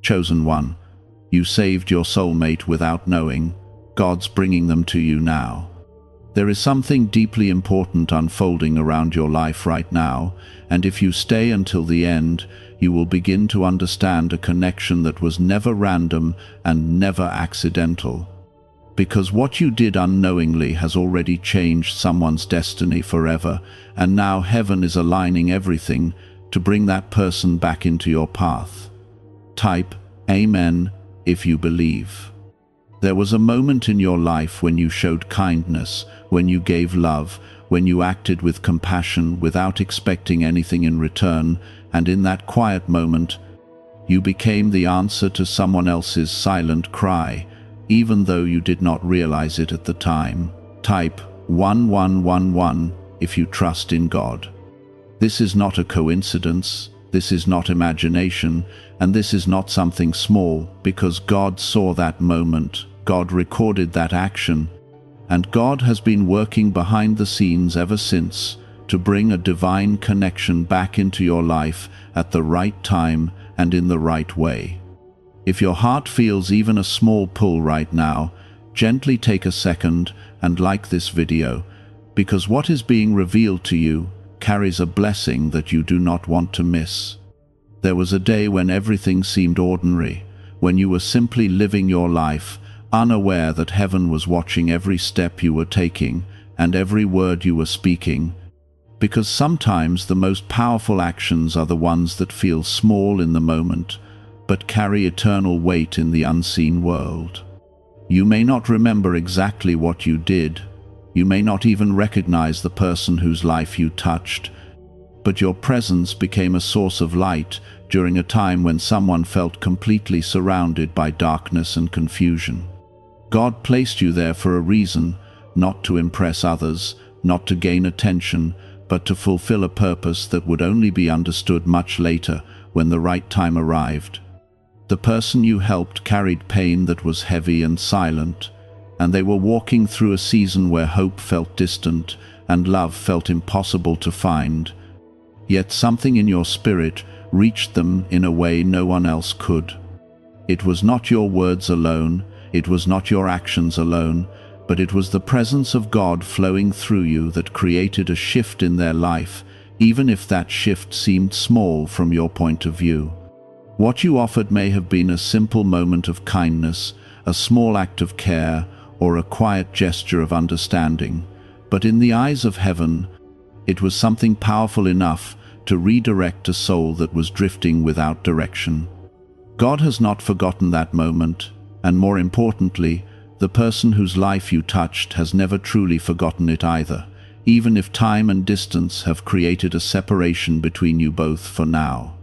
Chosen one, you saved your soulmate without knowing. God's bringing them to you now. There is something deeply important unfolding around your life right now, and if you stay until the end, you will begin to understand a connection that was never random and never accidental. Because what you did unknowingly has already changed someone's destiny forever, and now heaven is aligning everything to bring that person back into your path. Type Amen if you believe. There was a moment in your life when you showed kindness, when you gave love, when you acted with compassion without expecting anything in return, and in that quiet moment, you became the answer to someone else's silent cry, even though you did not realize it at the time. Type 1111 if you trust in God. This is not a coincidence, this is not imagination, and this is not something small, because God saw that moment, God recorded that action, and God has been working behind the scenes ever since to bring a divine connection back into your life at the right time and in the right way. If your heart feels even a small pull right now, gently take a second and like this video, because what is being revealed to you carries a blessing that you do not want to miss. There was a day when everything seemed ordinary, when you were simply living your life, unaware that heaven was watching every step you were taking and every word you were speaking, because sometimes the most powerful actions are the ones that feel small in the moment, but carry eternal weight in the unseen world. You may not remember exactly what you did, you may not even recognize the person whose life you touched, but your presence became a source of light during a time when someone felt completely surrounded by darkness and confusion. God placed you there for a reason, not to impress others, not to gain attention, but to fulfill a purpose that would only be understood much later when the right time arrived. The person you helped carried pain that was heavy and silent, and they were walking through a season where hope felt distant and love felt impossible to find. Yet something in your spirit reached them in a way no one else could. It was not your words alone, it was not your actions alone, but it was the presence of God flowing through you that created a shift in their life, even if that shift seemed small from your point of view. What you offered may have been a simple moment of kindness, a small act of care, or a quiet gesture of understanding, but in the eyes of heaven, it was something powerful enough to redirect a soul that was drifting without direction. God has not forgotten that moment, and more importantly, the person whose life you touched has never truly forgotten it either, even if time and distance have created a separation between you both for now.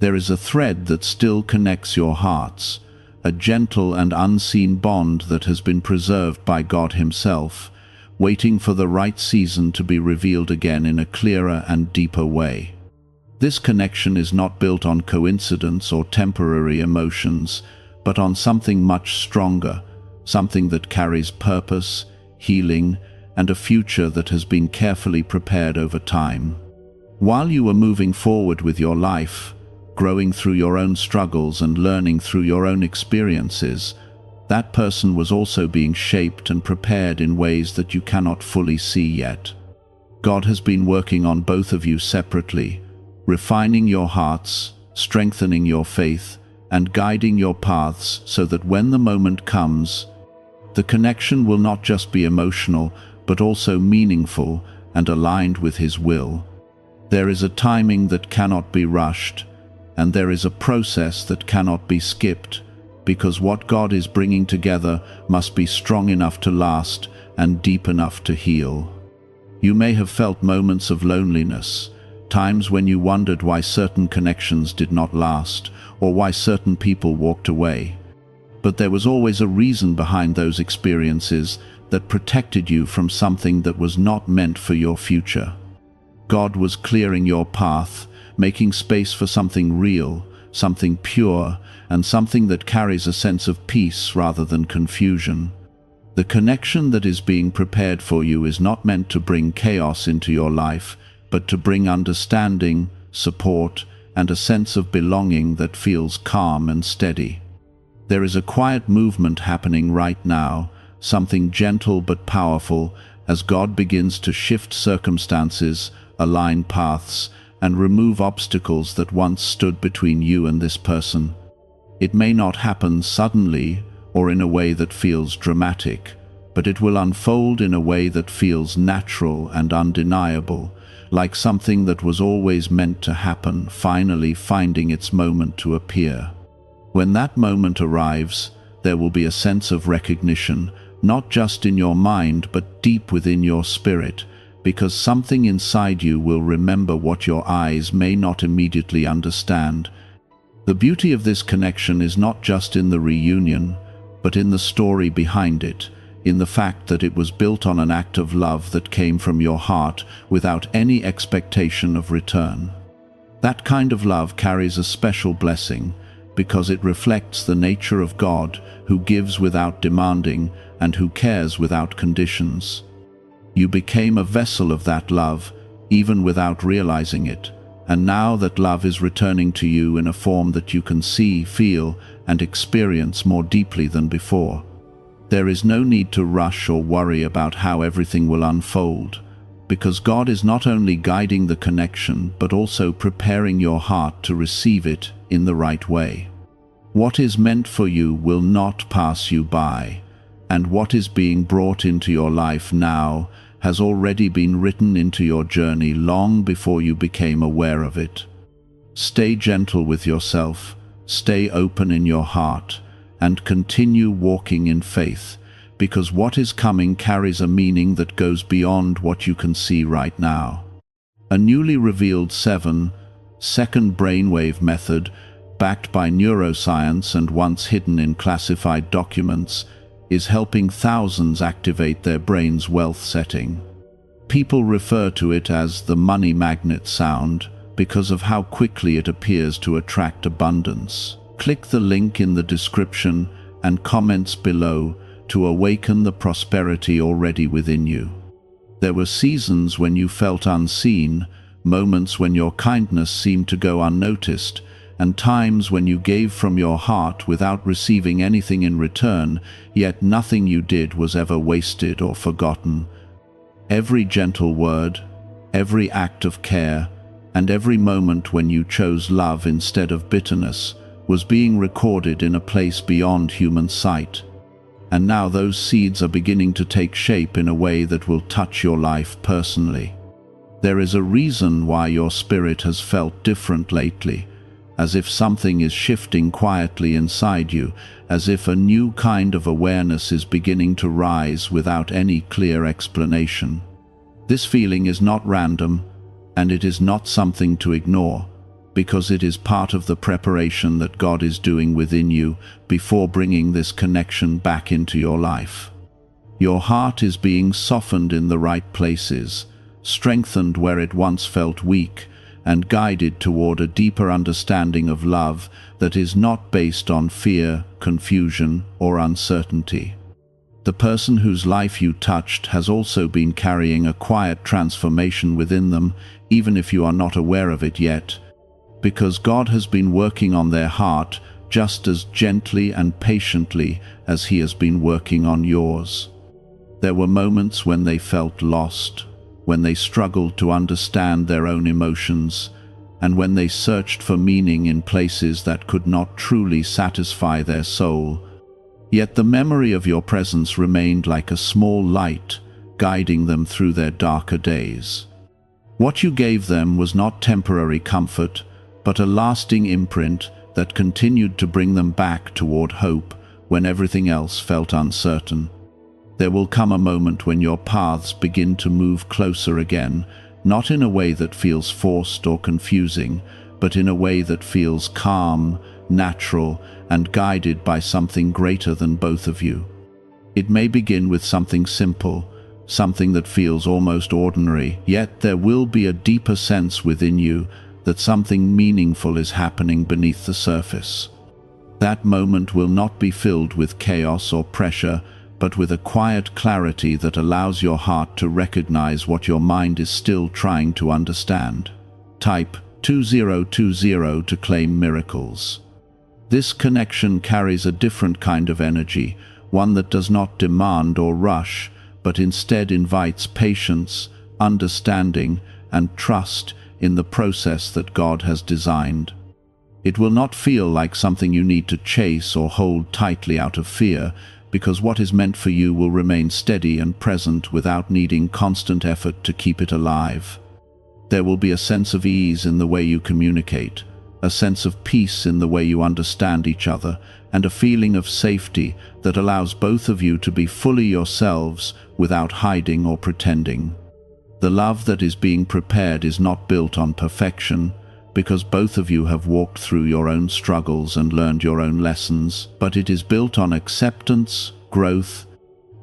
There is a thread that still connects your hearts, a gentle and unseen bond that has been preserved by God Himself, waiting for the right season to be revealed again in a clearer and deeper way. This connection is not built on coincidence or temporary emotions, but on something much stronger, something that carries purpose, healing, and a future that has been carefully prepared over time. While you were moving forward with your life, growing through your own struggles and learning through your own experiences, that person was also being shaped and prepared in ways that you cannot fully see yet. God has been working on both of you separately, refining your hearts, strengthening your faith, and guiding your paths so that when the moment comes, the connection will not just be emotional, but also meaningful and aligned with His will. There is a timing that cannot be rushed, and there is a process that cannot be skipped, because what God is bringing together must be strong enough to last and deep enough to heal. You may have felt moments of loneliness, times when you wondered why certain connections did not last, or why certain people walked away. But there was always a reason behind those experiences that protected you from something that was not meant for your future. God was clearing your path, making space for something real, something pure, and something that carries a sense of peace rather than confusion. The connection that is being prepared for you is not meant to bring chaos into your life, but to bring understanding, support, and a sense of belonging that feels calm and steady. There is a quiet movement happening right now, something gentle but powerful, as God begins to shift circumstances, align paths, and remove obstacles that once stood between you and this person. It may not happen suddenly or in a way that feels dramatic, but it will unfold in a way that feels natural and undeniable, like something that was always meant to happen, finally finding its moment to appear. When that moment arrives, there will be a sense of recognition, not just in your mind but deep within your spirit, because something inside you will remember what your eyes may not immediately understand. The beauty of this connection is not just in the reunion, but in the story behind it, in the fact that it was built on an act of love that came from your heart without any expectation of return. That kind of love carries a special blessing, because it reflects the nature of God, who gives without demanding and who cares without conditions. You became a vessel of that love, even without realizing it, and now that love is returning to you in a form that you can see, feel, and experience more deeply than before. There is no need to rush or worry about how everything will unfold, because God is not only guiding the connection but also preparing your heart to receive it in the right way. What is meant for you will not pass you by, and what is being brought into your life now has already been written into your journey long before you became aware of it. Stay gentle with yourself, stay open in your heart, and continue walking in faith, because what is coming carries a meaning that goes beyond what you can see right now. A newly revealed 7-second brainwave method, backed by neuroscience and once hidden in classified documents, is helping thousands activate their brain's wealth setting. People refer to it as the money magnet sound because of how quickly it appears to attract abundance. Click the link in the description and comments below to awaken the prosperity already within you. There were seasons when you felt unseen, moments when your kindness seemed to go unnoticed, and times when you gave from your heart without receiving anything in return, yet nothing you did was ever wasted or forgotten. Every gentle word, every act of care, and every moment when you chose love instead of bitterness was being recorded in a place beyond human sight. And now those seeds are beginning to take shape in a way that will touch your life personally. There is a reason why your spirit has felt different lately, as if something is shifting quietly inside you, as if a new kind of awareness is beginning to rise without any clear explanation. This feeling is not random, and it is not something to ignore, because it is part of the preparation that God is doing within you before bringing this connection back into your life. Your heart is being softened in the right places, strengthened where it once felt weak, and guided toward a deeper understanding of love that is not based on fear, confusion, or uncertainty. The person whose life you touched has also been carrying a quiet transformation within them, even if you are not aware of it yet, because God has been working on their heart just as gently and patiently as He has been working on yours. There were moments when they felt lost, when they struggled to understand their own emotions, and when they searched for meaning in places that could not truly satisfy their soul. Yet the memory of your presence remained like a small light, guiding them through their darker days. What you gave them was not temporary comfort, but a lasting imprint that continued to bring them back toward hope when everything else felt uncertain. There will come a moment when your paths begin to move closer again, not in a way that feels forced or confusing, but in a way that feels calm, natural, and guided by something greater than both of you. It may begin with something simple, something that feels almost ordinary, yet there will be a deeper sense within you that something meaningful is happening beneath the surface. That moment will not be filled with chaos or pressure, but with a quiet clarity that allows your heart to recognize what your mind is still trying to understand. Type 2020 to claim miracles. This connection carries a different kind of energy, one that does not demand or rush, but instead invites patience, understanding, and trust in the process that God has designed. It will not feel like something you need to chase or hold tightly out of fear, because what is meant for you will remain steady and present without needing constant effort to keep it alive. There will be a sense of ease in the way you communicate, a sense of peace in the way you understand each other, and a feeling of safety that allows both of you to be fully yourselves without hiding or pretending. The love that is being prepared is not built on perfection, because both of you have walked through your own struggles and learned your own lessons, but it is built on acceptance, growth,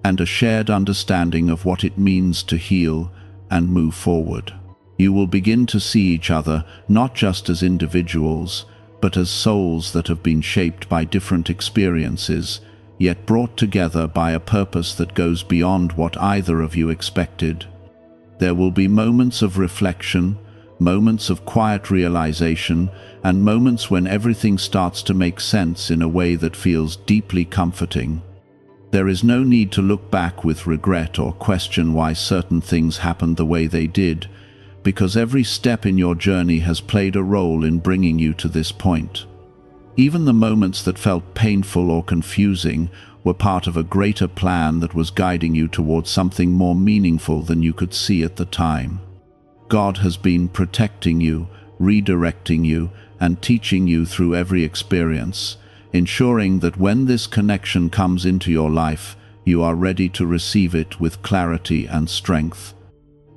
and a shared understanding of what it means to heal and move forward. You will begin to see each other not just as individuals, but as souls that have been shaped by different experiences, yet brought together by a purpose that goes beyond what either of you expected. There will be moments of reflection, moments of quiet realization, and moments when everything starts to make sense in a way that feels deeply comforting. There is no need to look back with regret or question why certain things happened the way they did, because every step in your journey has played a role in bringing you to this point. Even the moments that felt painful or confusing were part of a greater plan that was guiding you towards something more meaningful than you could see at the time. God has been protecting you, redirecting you, and teaching you through every experience, ensuring that when this connection comes into your life, you are ready to receive it with clarity and strength.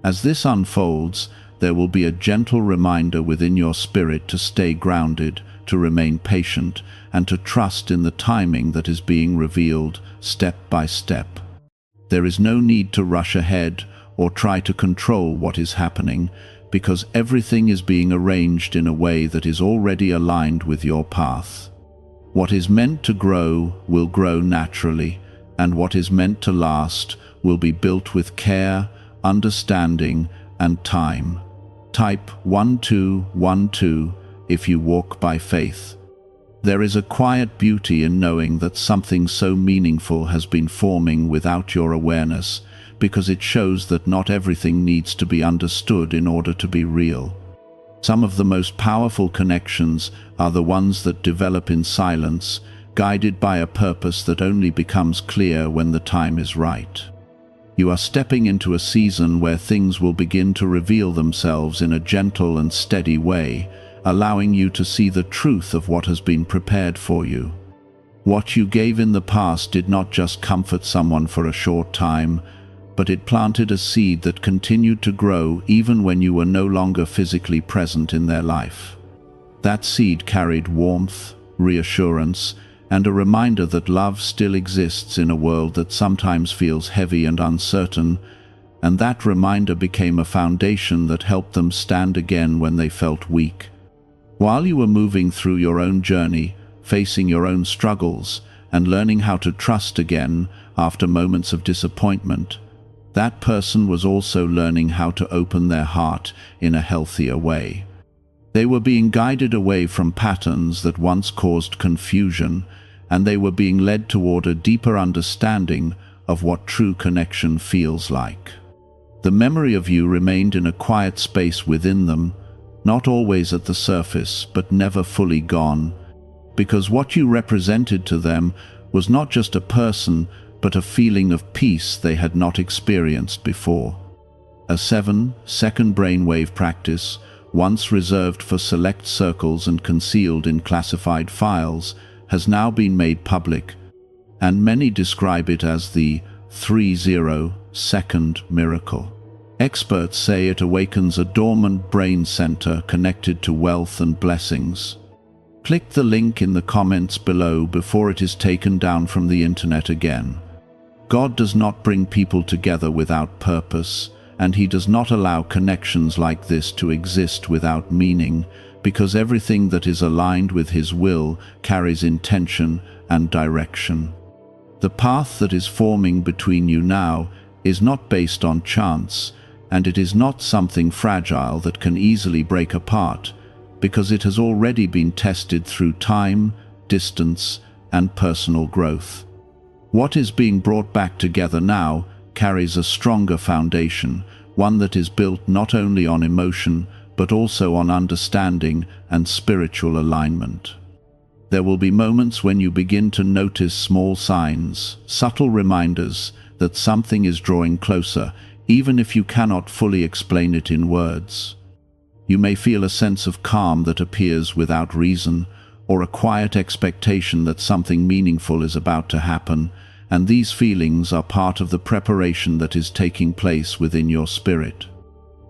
As this unfolds, there will be a gentle reminder within your spirit to stay grounded, to remain patient, and to trust in the timing that is being revealed step by step. There is no need to rush ahead or try to control what is happening, because everything is being arranged in a way that is already aligned with your path. What is meant to grow will grow naturally, and what is meant to last will be built with care, understanding, and time. Type 1212 if you walk by faith. There is a quiet beauty in knowing that something so meaningful has been forming without your awareness, because it shows that not everything needs to be understood in order to be real. Some of the most powerful connections are the ones that develop in silence, guided by a purpose that only becomes clear when the time is right. You are stepping into a season where things will begin to reveal themselves in a gentle and steady way, allowing you to see the truth of what has been prepared for you. What you gave in the past did not just comfort someone for a short time, but it planted a seed that continued to grow even when you were no longer physically present in their life. That seed carried warmth, reassurance, and a reminder that love still exists in a world that sometimes feels heavy and uncertain, and that reminder became a foundation that helped them stand again when they felt weak. While you were moving through your own journey, facing your own struggles, and learning how to trust again after moments of disappointment, that person was also learning how to open their heart in a healthier way. They were being guided away from patterns that once caused confusion, and they were being led toward a deeper understanding of what true connection feels like. The memory of you remained in a quiet space within them, not always at the surface, but never fully gone, because what you represented to them was not just a person, but a feeling of peace they had not experienced before. A 7-second brainwave practice, once reserved for select circles and concealed in classified files, has now been made public, and many describe it as the 30-second miracle. Experts say it awakens a dormant brain center connected to wealth and blessings. Click the link in the comments below before it is taken down from the internet again. God does not bring people together without purpose, and He does not allow connections like this to exist without meaning, because everything that is aligned with His will carries intention and direction. The path that is forming between you now is not based on chance, and it is not something fragile that can easily break apart, because it has already been tested through time, distance, and personal growth. What is being brought back together now carries a stronger foundation, one that is built not only on emotion, but also on understanding and spiritual alignment. There will be moments when you begin to notice small signs, subtle reminders that something is drawing closer, even if you cannot fully explain it in words. You may feel a sense of calm that appears without reason, or a quiet expectation that something meaningful is about to happen, and these feelings are part of the preparation that is taking place within your spirit.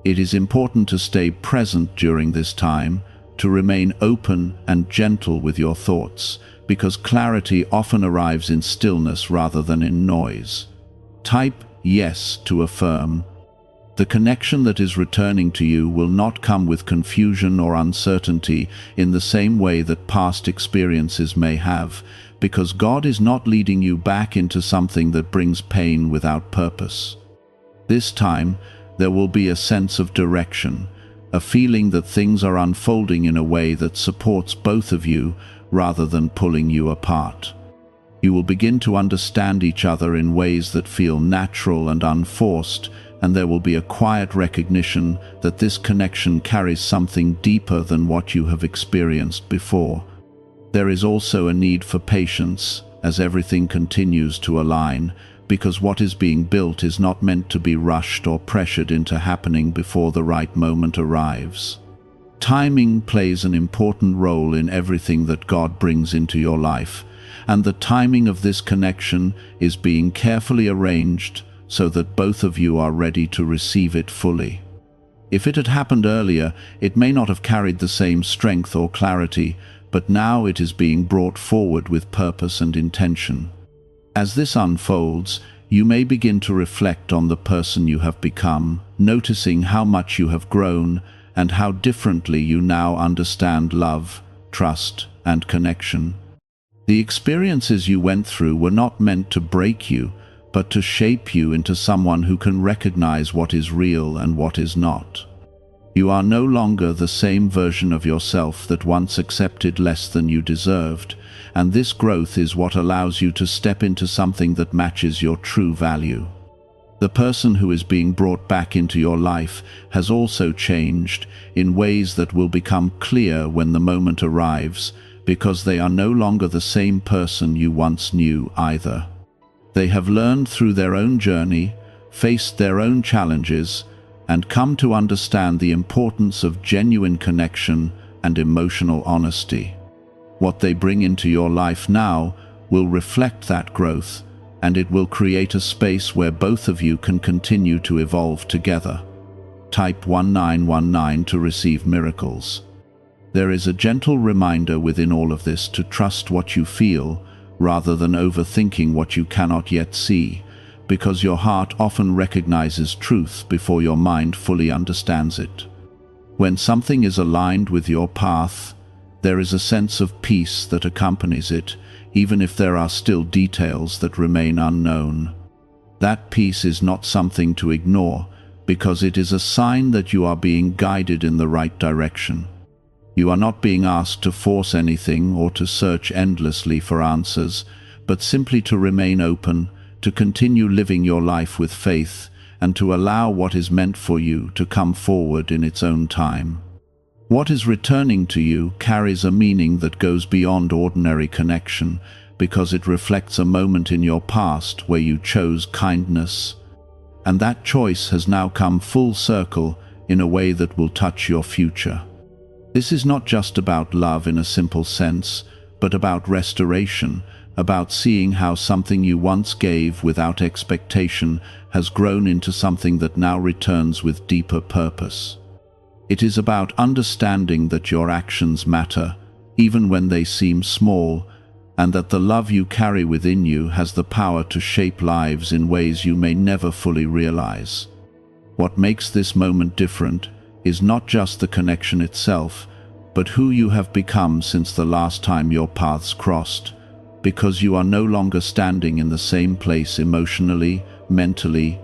It is important to stay present during this time, to remain open and gentle with your thoughts, because clarity often arrives in stillness rather than in noise. Type yes to affirm. The connection that is returning to you will not come with confusion or uncertainty in the same way that past experiences may have, because God is not leading you back into something that brings pain without purpose. This time, there will be a sense of direction, a feeling that things are unfolding in a way that supports both of you rather than pulling you apart. You will begin to understand each other in ways that feel natural and unforced, and there will be a quiet recognition that this connection carries something deeper than what you have experienced before. There is also a need for patience as everything continues to align, because what is being built is not meant to be rushed or pressured into happening before the right moment arrives. Timing plays an important role in everything that God brings into your life, and the timing of this connection is being carefully arranged so that both of you are ready to receive it fully. If it had happened earlier, it may not have carried the same strength or clarity, but now it is being brought forward with purpose and intention. As this unfolds, you may begin to reflect on the person you have become, noticing how much you have grown and how differently you now understand love, trust, and connection. The experiences you went through were not meant to break you, but to shape you into someone who can recognize what is real and what is not. You are no longer the same version of yourself that once accepted less than you deserved, and this growth is what allows you to step into something that matches your true value. The person who is being brought back into your life has also changed in ways that will become clear when the moment arrives, because they are no longer the same person you once knew either. They have learned through their own journey, faced their own challenges, and come to understand the importance of genuine connection and emotional honesty. What they bring into your life now will reflect that growth, and it will create a space where both of you can continue to evolve together. Type 1919 to receive miracles. There is a gentle reminder within all of this to trust what you feel, rather than overthinking what you cannot yet see, because your heart often recognizes truth before your mind fully understands it. When something is aligned with your path, there is a sense of peace that accompanies it, even if there are still details that remain unknown. That peace is not something to ignore, because it is a sign that you are being guided in the right direction. You are not being asked to force anything or to search endlessly for answers, but simply to remain open, to continue living your life with faith, and to allow what is meant for you to come forward in its own time. What is returning to you carries a meaning that goes beyond ordinary connection, because it reflects a moment in your past where you chose kindness, and that choice has now come full circle in a way that will touch your future. This is not just about love in a simple sense, but about restoration, about seeing how something you once gave without expectation has grown into something that now returns with deeper purpose. It is about understanding that your actions matter, even when they seem small, and that the love you carry within you has the power to shape lives in ways you may never fully realize. What makes this moment different is not just the connection itself, but who you have become since the last time your paths crossed, because you are no longer standing in the same place emotionally, mentally,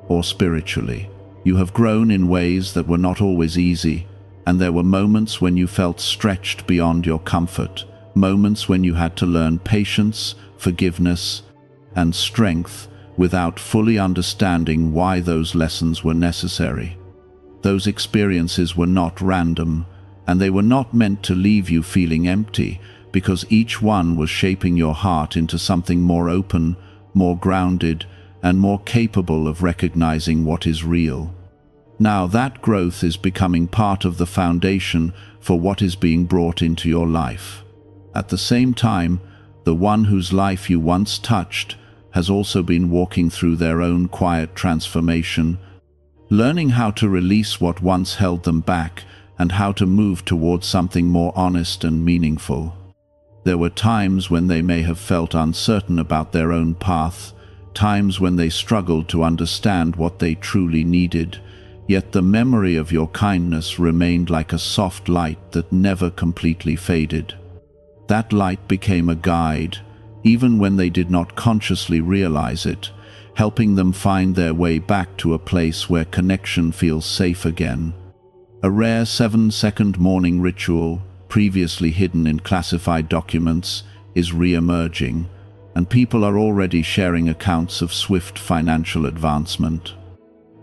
or spiritually. You have grown in ways that were not always easy, And there were moments when you felt stretched beyond your comfort, moments when you had to learn patience, forgiveness, and strength without fully understanding why those lessons were necessary. Those experiences were not random, and they were not meant to leave you feeling empty, because each one was shaping your heart into something more open, more grounded, and more capable of recognizing what is real. Now that growth is becoming part of the foundation for what is being brought into your life. At the same time, the one whose life you once touched has also been walking through their own quiet transformation, learning how to release what once held them back and how to move towards something more honest and meaningful. There were times when they may have felt uncertain about their own path, times when they struggled to understand what they truly needed, yet the memory of your kindness remained like a soft light that never completely faded. That light became a guide, even when they did not consciously realize it, helping them find their way back to a place where connection feels safe again. A rare 7-second morning ritual, previously hidden in classified documents, is re-emerging, and people are already sharing accounts of swift financial advancement.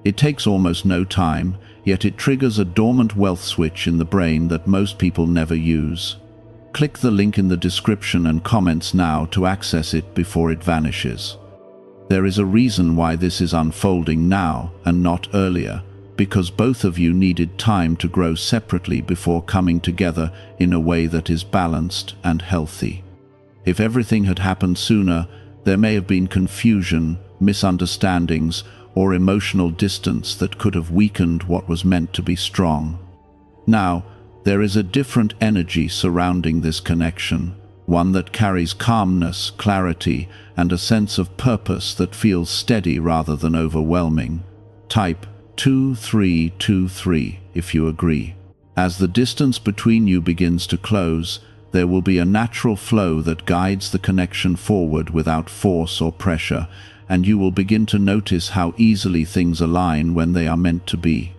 It takes almost no time, yet it triggers a dormant wealth switch in the brain that most people never use. Click the link in the description and comments now to access it before it vanishes. There is a reason why this is unfolding now and not earlier, because both of you needed time to grow separately before coming together in a way that is balanced and healthy. If everything had happened sooner, there may have been confusion, misunderstandings, or emotional distance that could have weakened what was meant to be strong. Now, there is a different energy surrounding this connection, one that carries calmness, clarity, and a sense of purpose that feels steady rather than overwhelming. Type 2323 if you agree. As the distance between you begins to close, there will be a natural flow that guides the connection forward without force or pressure, and you will begin to notice how easily things align when they are meant to be.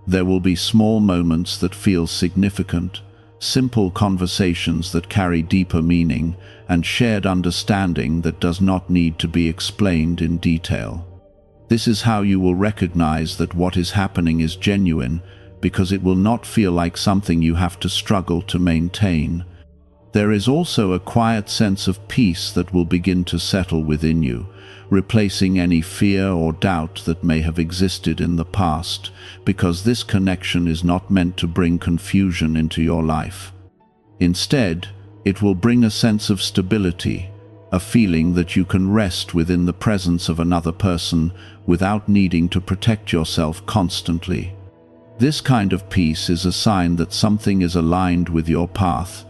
There will be small moments that feel significant, simple conversations that carry deeper meaning, and shared understanding that does not need to be explained in detail. This is how you will recognize that what is happening is genuine, because it will not feel like something you have to struggle to maintain. There is also a quiet sense of peace that will begin to settle within you, replacing any fear or doubt that may have existed in the past, because this connection is not meant to bring confusion into your life. Instead, it will bring a sense of stability, a feeling that you can rest within the presence of another person without needing to protect yourself constantly. This kind of peace is a sign that something is aligned with your path,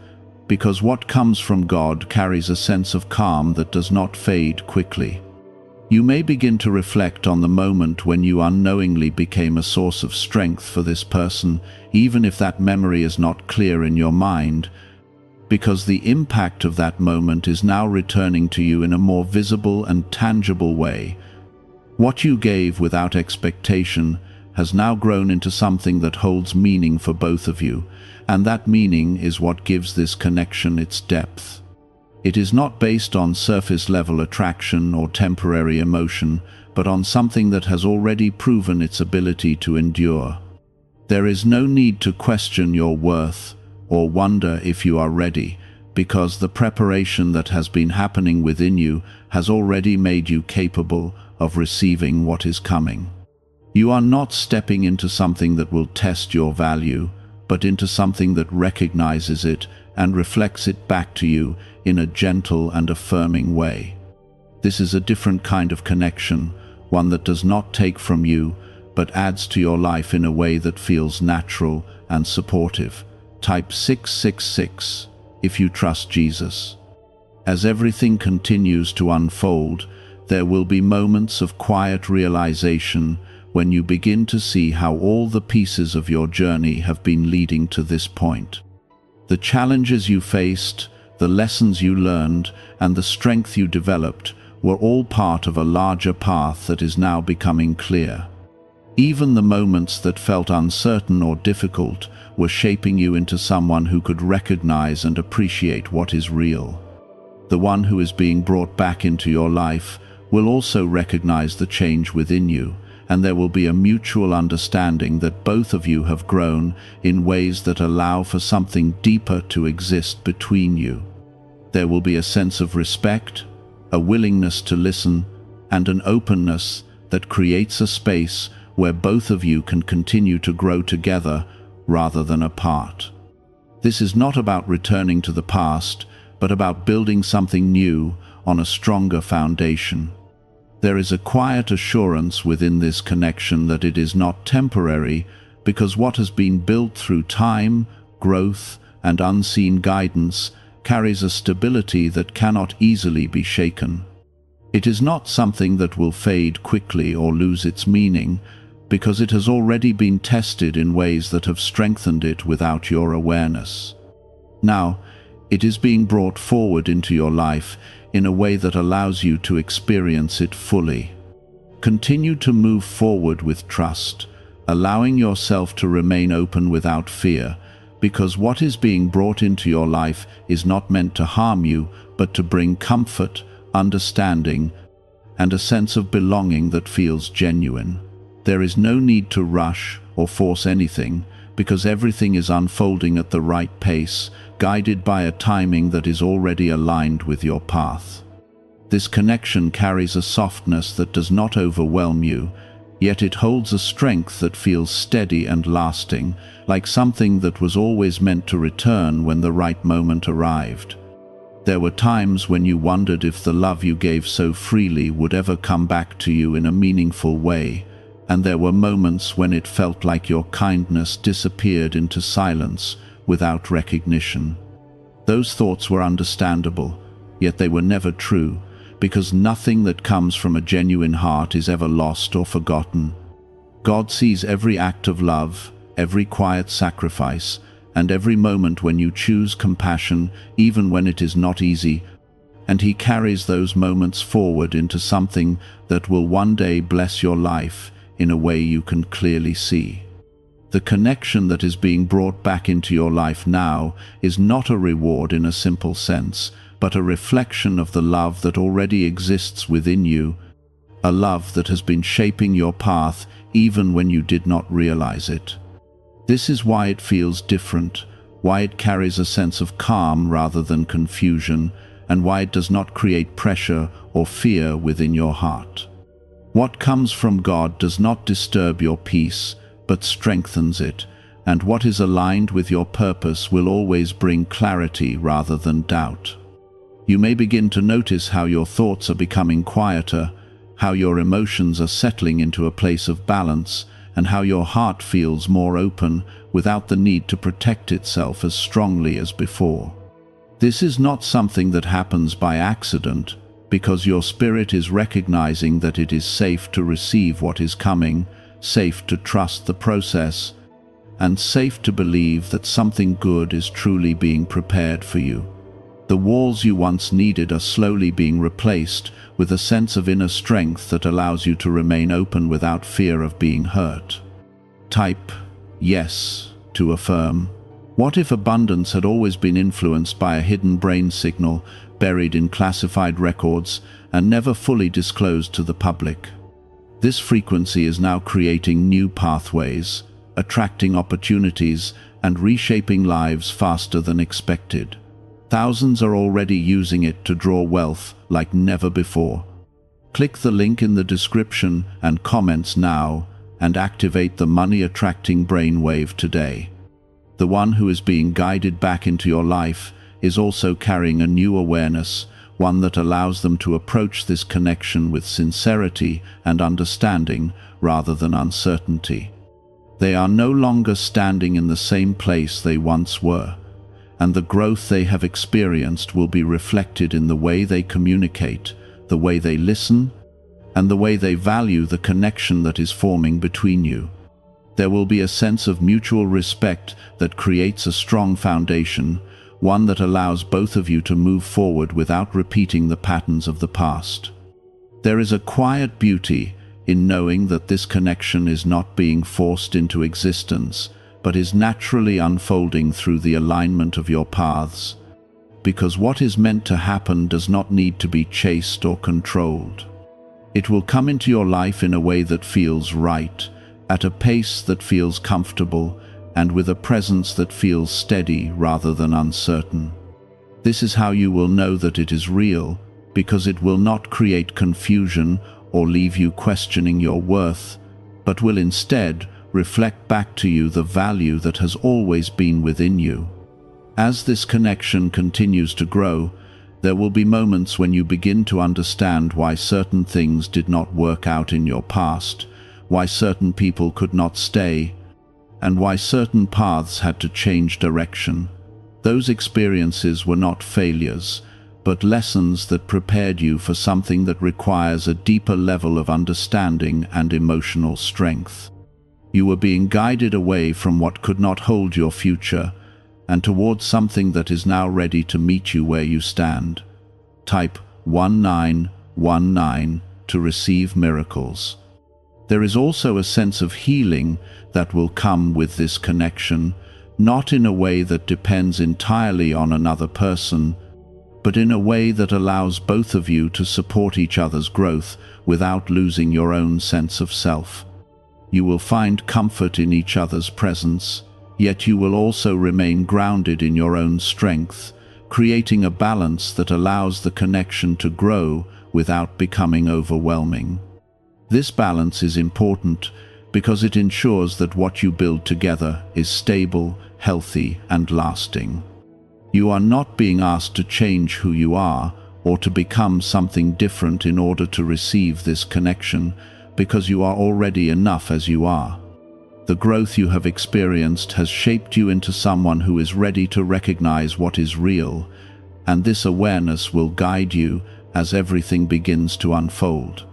because what comes from God carries a sense of calm that does not fade quickly. You may begin to reflect on the moment when you unknowingly became a source of strength for this person, even if that memory is not clear in your mind, because the impact of that moment is now returning to you in a more visible and tangible way. What you gave without expectation has now grown into something that holds meaning for both of you, and that meaning is what gives this connection its depth. It is not based on surface-level attraction or temporary emotion, but on something that has already proven its ability to endure. There is no need to question your worth or wonder if you are ready, because the preparation that has been happening within you has already made you capable of receiving what is coming. You are not stepping into something that will test your value, but into something that recognizes it and reflects it back to you in a gentle and affirming way. This is a different kind of connection, one that does not take from you, but adds to your life in a way that feels natural and supportive. Type 666 if you trust Jesus. As everything continues to unfold, there will be moments of quiet realization when you begin to see how all the pieces of your journey have been leading to this point. The challenges you faced, the lessons you learned, and the strength you developed were all part of a larger path that is now becoming clear. Even the moments that felt uncertain or difficult were shaping you into someone who could recognize and appreciate what is real. The one who is being brought back into your life will also recognize the change within you, and there will be a mutual understanding that both of you have grown in ways that allow for something deeper to exist between you. There will be a sense of respect, a willingness to listen, and an openness that creates a space where both of you can continue to grow together rather than apart. This is not about returning to the past, but about building something new on a stronger foundation. There is a quiet assurance within this connection that it is not temporary, because what has been built through time, growth, and unseen guidance carries a stability that cannot easily be shaken. It is not something that will fade quickly or lose its meaning, because it has already been tested in ways that have strengthened it without your awareness. Now, it is being brought forward into your life in a way that allows you to experience it fully. Continue to move forward with trust, allowing yourself to remain open without fear, because what is being brought into your life is not meant to harm you, but to bring comfort, understanding, and a sense of belonging that feels genuine. There is no need to rush or force anything, because everything is unfolding at the right pace, guided by a timing that is already aligned with your path. This connection carries a softness that does not overwhelm you, yet it holds a strength that feels steady and lasting, like something that was always meant to return when the right moment arrived. There were times when you wondered if the love you gave so freely would ever come back to you in a meaningful way, and there were moments when it felt like your kindness disappeared into silence without recognition. Those thoughts were understandable, yet they were never true, because nothing that comes from a genuine heart is ever lost or forgotten. God sees every act of love, every quiet sacrifice, and every moment when you choose compassion, even when it is not easy, and He carries those moments forward into something that will one day bless your life in a way you can clearly see. The connection that is being brought back into your life now is not a reward in a simple sense, but a reflection of the love that already exists within you, a love that has been shaping your path even when you did not realize it. This is why it feels different, why it carries a sense of calm rather than confusion, and why it does not create pressure or fear within your heart. What comes from God does not disturb your peace, but strengthens it, and what is aligned with your purpose will always bring clarity rather than doubt. You may begin to notice how your thoughts are becoming quieter, how your emotions are settling into a place of balance, and how your heart feels more open without the need to protect itself as strongly as before. This is not something that happens by accident, because your spirit is recognizing that it is safe to receive what is coming, safe to trust the process, and safe to believe that something good is truly being prepared for you. The walls you once needed are slowly being replaced with a sense of inner strength that allows you to remain open without fear of being hurt. Type yes to affirm. What if abundance had always been influenced by a hidden brain signal buried in classified records and never fully disclosed to the public? This frequency is now creating new pathways, attracting opportunities, and reshaping lives faster than expected. Thousands are already using it to draw wealth like never before. Click the link in the description and comments now and activate the money-attracting brainwave today. The one who is being guided back into your life is also carrying a new awareness, one that allows them to approach this connection with sincerity and understanding rather than uncertainty. They are no longer standing in the same place they once were, and the growth they have experienced will be reflected in the way they communicate, the way they listen, and the way they value the connection that is forming between you. There will be a sense of mutual respect that creates a strong foundation, one that allows both of you to move forward without repeating the patterns of the past. There is a quiet beauty in knowing that this connection is not being forced into existence, but is naturally unfolding through the alignment of your paths. Because what is meant to happen does not need to be chased or controlled. It will come into your life in a way that feels right, at a pace that feels comfortable, and with a presence that feels steady rather than uncertain. This is how you will know that it is real, because it will not create confusion or leave you questioning your worth, but will instead reflect back to you the value that has always been within you. As this connection continues to grow, there will be moments when you begin to understand why certain things did not work out in your past, why certain people could not stay, and why certain paths had to change direction. Those experiences were not failures, but lessons that prepared you for something that requires a deeper level of understanding and emotional strength. You were being guided away from what could not hold your future, and towards something that is now ready to meet you where you stand. Type 1919 to receive miracles. There is also a sense of healing that will come with this connection, not in a way that depends entirely on another person, but in a way that allows both of you to support each other's growth without losing your own sense of self. You will find comfort in each other's presence, yet you will also remain grounded in your own strength, creating a balance that allows the connection to grow without becoming overwhelming. This balance is important because it ensures that what you build together is stable, healthy, and lasting. You are not being asked to change who you are or to become something different in order to receive this connection, because you are already enough as you are. The growth you have experienced has shaped you into someone who is ready to recognize what is real, and this awareness will guide you as everything begins to unfold.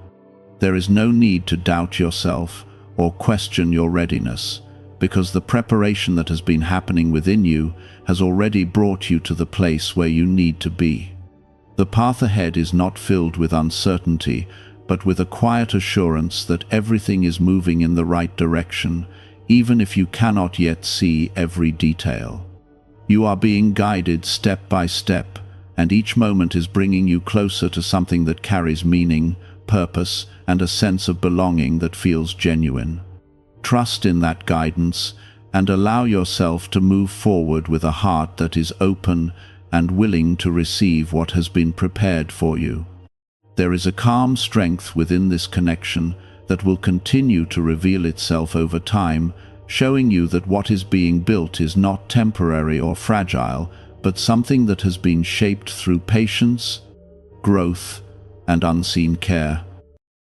There is no need to doubt yourself or question your readiness, because the preparation that has been happening within you has already brought you to the place where you need to be. The path ahead is not filled with uncertainty, but with a quiet assurance that everything is moving in the right direction, even if you cannot yet see every detail. You are being guided step by step, and each moment is bringing you closer to something that carries meaning, purpose, and a sense of belonging that feels genuine. Trust in that guidance and allow yourself to move forward with a heart that is open and willing to receive what has been prepared for you. There is a calm strength within this connection that will continue to reveal itself over time, showing you that what is being built is not temporary or fragile, but something that has been shaped through patience, growth, and unseen care.